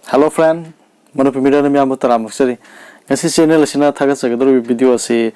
Hello friend, Nupi Yumleima Taramuxeri. Ngasi channel asina thagachagadori video ase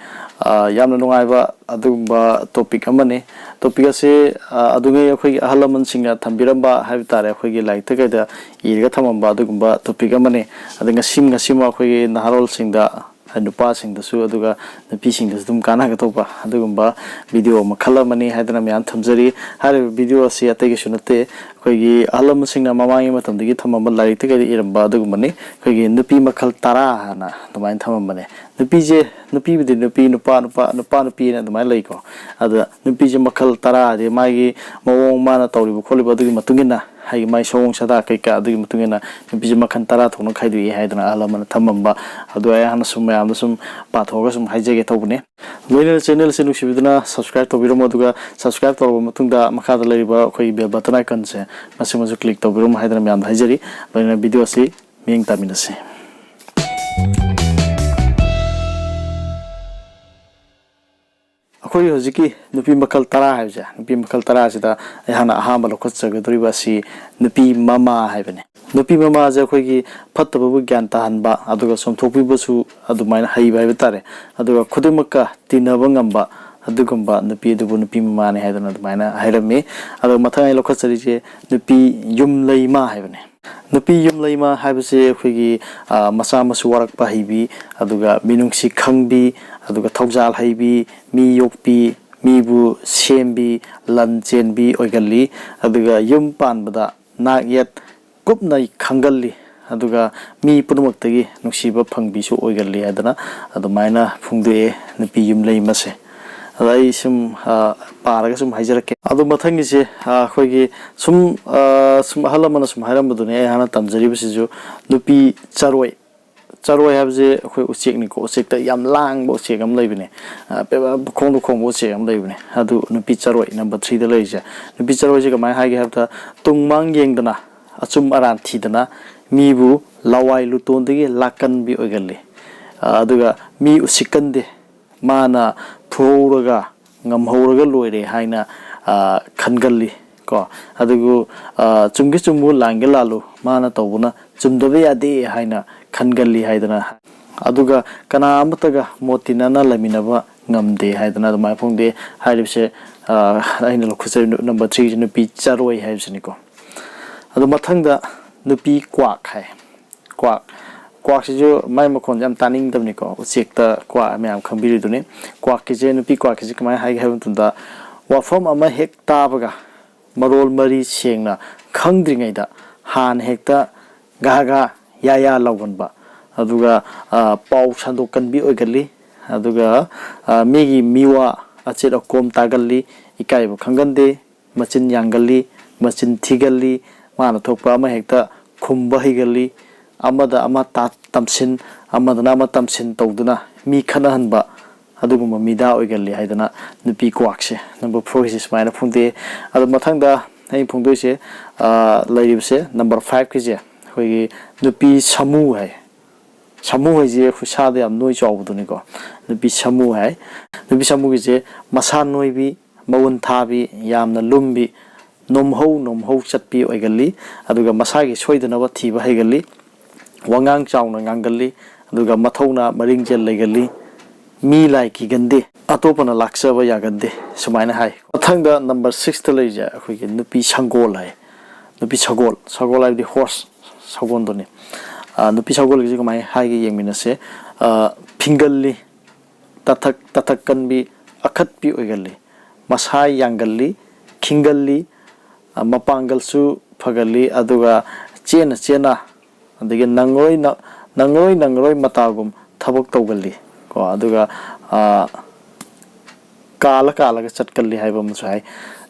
yamna nungaiba adugumba topic amane topic ase adungai akhoi ahal laman singna thambiramba haiba tare akhoi gi like tagada iriga thamamba adugumba topic amane adunga ngasi akhoi naharol singda nupa singda su aduga nupi singda dum kana ga topa adugumba video makhala mani haidana myan thamjari har video ase atege sunate akhoi gi ahal laman singna mamangi matamdagi thamamba like tagada iramba adugumani akhoi gi nupi makhal tara hana Main thamam bane nupi je nupi bide nupi nupa nupi na dumai lai ko ada nupi je makhal tara de magi mawong mana tawri bu kholi badu matungina hai mai sawong sada kai ka adu matungina nupi je makhal tara thonu khai du hai dana ala man thamam ba adu ay hana sum mayam sum pa thoga sum hai jege tawbune loina channel se nusi biduna subscribe to biro moduga subscribe to matungda makha da lai ba khoi bell button icon se masu click to biro hai dana mayam hai jari loina video se ming taminase Akhoi hojiki nupi makhal tara haibja nupi makhal tara sida hana ahamba lokhatsagadori basi nupi mama haibane nupi mama je akhoi gi phattabu gyan tahanba aduga somthokpi basu adumaina haiba haiba tare aduga khudumaka tinaba ngamba adugumba nupi dubu nupi mama ne haidana adumaina hairame aduga mathangai lokhatsari je nupi yumleima haibane Nupi Yumleima haibase akhoi gi masa masu warakpa haibi aduga minungsi khangbi aduga thaujal haibi mi yokpi mibu sembi lanchenbi oigalli aduga yum panbada nak yet kupnai khangalli aduga mi punumaktagi nungsiba phangbi su oigalli adana adumaina phungde Nupi Yumleima se Adai sum paraga sum haijarake adu mathangi se akhoi gi sum halamana sum hairambadune hana tamjari bisijo Nupi Charoi habje akhoi uchek ni ko uchek ta yam lang bo uchek am leibine pe khong bo uchek am leibine adu Nupi Charoi number 3 da leija Nupi Charoi je kamai haige habta tungmang yengdana achum aran thidana mibu lawai luton degi lakan bi oigalle aduga mi usikande mana Puraga ngamhoraga loire haina khangalli ko adugu chumgi chumbu langelalu mana tawbuna chumdabe ade haina khangalli haidana aduga kana amataga motinana laminaba ngamde haidana mai phongde hairibse aina lokhuse number 3 Nupi Charoi haibsini ko adu mathangda Nupi kwak hai kwak sijo mai makon jam taning damni ko uchekta kwa myam khambiri dune kwak ki je nupi kwak ki kamai hai haibun tunda wafam ama hekta baga marol mari sengna khangdringai da han hekta gaga ya lawan ba aduga pau sandokan bi oigalli aduga megi miwa achera kom tagalli ikai bu khangande machin yangalli machin thigalli mana thokpa ama hekta khumba higalli amada ama tamsin amada nama tamsin tawduna mi khanahanba aduguma mida oigalli haidana nupi kwakse number 4 is maina phungde adu mathangda hai phungdoise lairibse number 5 kije hoigi nupi samu hai je khusada yam noi chawbuduni ko nupi samu kije masa noibi mawun thabi yamna lumbi nomhou chatpi oigalli aduga masagi soidanaba thiba haigalli Wangang chawna ngangalli aduga mathawna maringjel legalli mi lai ki gande atopana laksaba yagande sumaina hai mathangda number 6 ta leija akhoi gi nupi sagol hai nupi sagol hai di horse sagon doni nupi sagol gi kamai hai gi yengminase phingalli tathak kanbi akhatpi oigalli masai yangalli khingalli mapangal su phagalli aduga chena adege nangroi matagum thabak tawgalli ko aduga kala ga chatkalli haiba musai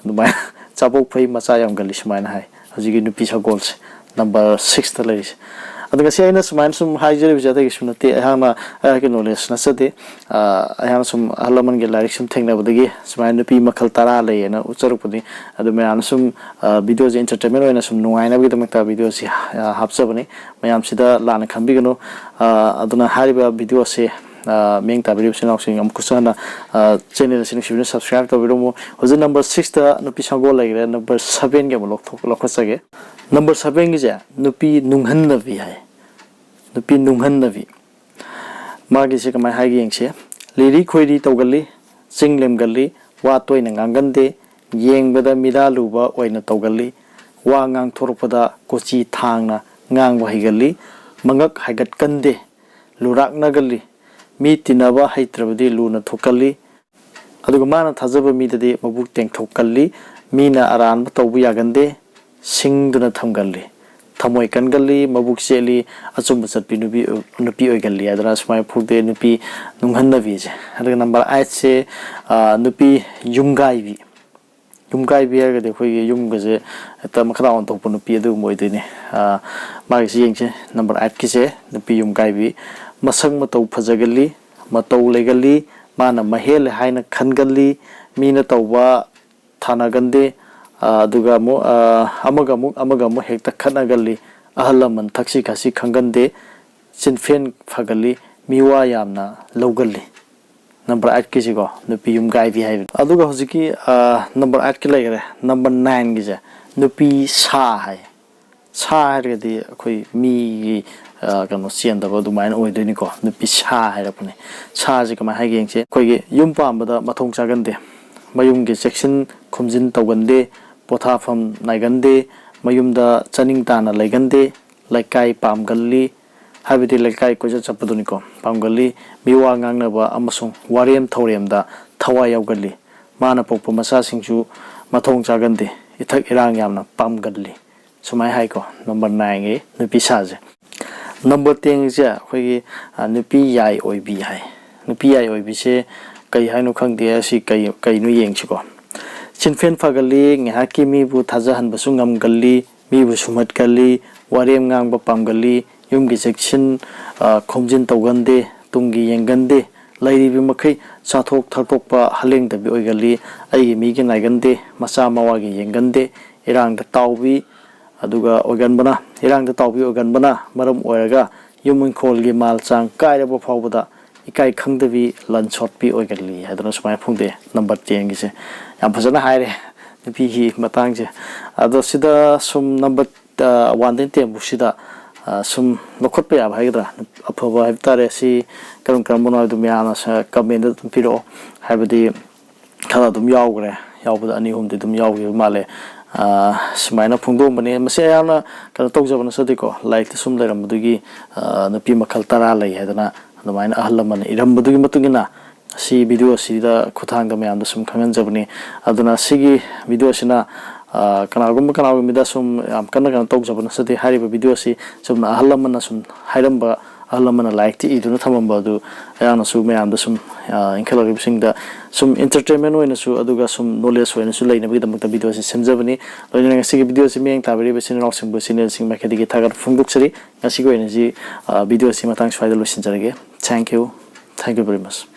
dumai chabok phai macha yamgalli sumaina hai hojigi nupi sagol number 6 ta leis aduga se aina sumain sum haijeri bijata gi sunate hana ke knowledge na sate ahana sum halaman ge larik sum thengna badagi sumain nupi makhal tara leena ucharupudi adu me an sum videos entertainment oina sum nungaina bi damakta video si hapsabani mayam sida lana khambigano aduna hariba video se meng tabiri sing am kusana channel sing subscribe to video mo hoje number 6 ta nupi sagol lagire number 7 ge lokho sage Number 7 is Nupi Nunghannabi hai. Nupi Nunghannabi. Magi se kamai hai gi yengse. Liri khoiri tawgali, singlem gali, wa toy na ngangande, yeng bada mida luba oina tawgali, wa ngang thorpada kochi thangna ngang wa higali, mangak haigat kande, lurak nagali, mi tinaba haitrabadi luna thokali, aduga mana thajaba mi dade mabuk teng thokali, mina aran tawbu yagande, singduna thamgali. Thamoi kangali mabuk seli achum chatpi nupi oigali adra smai phukde nupi nunghannabi je adaga number 8 se nupi yumgaibi ga de khoi yum ga je ta makhada on tokpa nupi adu moi de ne ma gi yeng se number 8 ki se nupi yumgaibi masang matau phajagali matau legali mana mahel haina khangali mina tawba thanagande aduga mo amaga mo hekta khanagali ahal laman thaksi khasi khangande sinfen phagali miwa yamna logali number 8 ki sigo nupi yumgaibi hai aduga hojiki number 8 ki laigare number 9 gi ja nupi sa hai sa hai de khoi mi kano sian da du main oi de ni ko nupi sa hai ra pune sa ji kama hai geng se khoi gi yum pam bada mathong chagande mayum gi section khumjin tawgande pothafam naigande mayumda chaning tana laigande laikai pamgalli habiti laikai ko chappaduni ko pamgalli miwa ngangnaba amasung warem thoremda thawa yawgalli mana pokpa masa singju mathong chagande ithak irang yamna pamgalli sumai hai ko number 9 ge nupi saje number 10 je khoi nupi yai oibi hai nupi yai oibi se kai hainu khangde si kai nu yengchi ko Sinfen fagali ngahaki mi bu thajahan basu ngamgali mi bu sumat gali warem ngang ba pamgali yumgi section khomjin tawgande tungi yengande lairi bi makhai chathok thakok pa haleng da bi oigali ai mi gi naigande masa mawa gi yengande irang da tawbi aduga ogan bana irang da tawbi ogan bana maram oiraga yumun khol gi mal chang kaira ba phawbada ikai khangdabi lanchot pi oigali hadana sumai phungde number 10 gi se yam phajana haire nupi hi matang je ado sida sum number 1 den tem busida sum lokhot pe ab haidra aphaba habtare si karam bono dum yana sa comment dum piro habadi khala dum yawgre yawbada ani hum dum yawgi male sumaina phungdom bane mase yana kan tawjabana sadiko like sum leram dugi nupi makhal tara lai hadana adamaina ahal laman irambudugi matungina si video sida khuthang da mayam da sum khangan jabni aduna sigi video sina kanagum da sum am kana tok jabna sadi hariba video si sum ahal laman sum hairamba ahal laman like ti iduna thamamba du ayana su mayam da sum inkhalogi sing da sum entertainment oina su aduga sum knowledge oina su leina bi da video si semjabani loina sigi video si meng tabari be sin rok sing bu sin makadi gi thagar phungduk sari ngasi go energy video si matang swaida losin jarage thank you very much.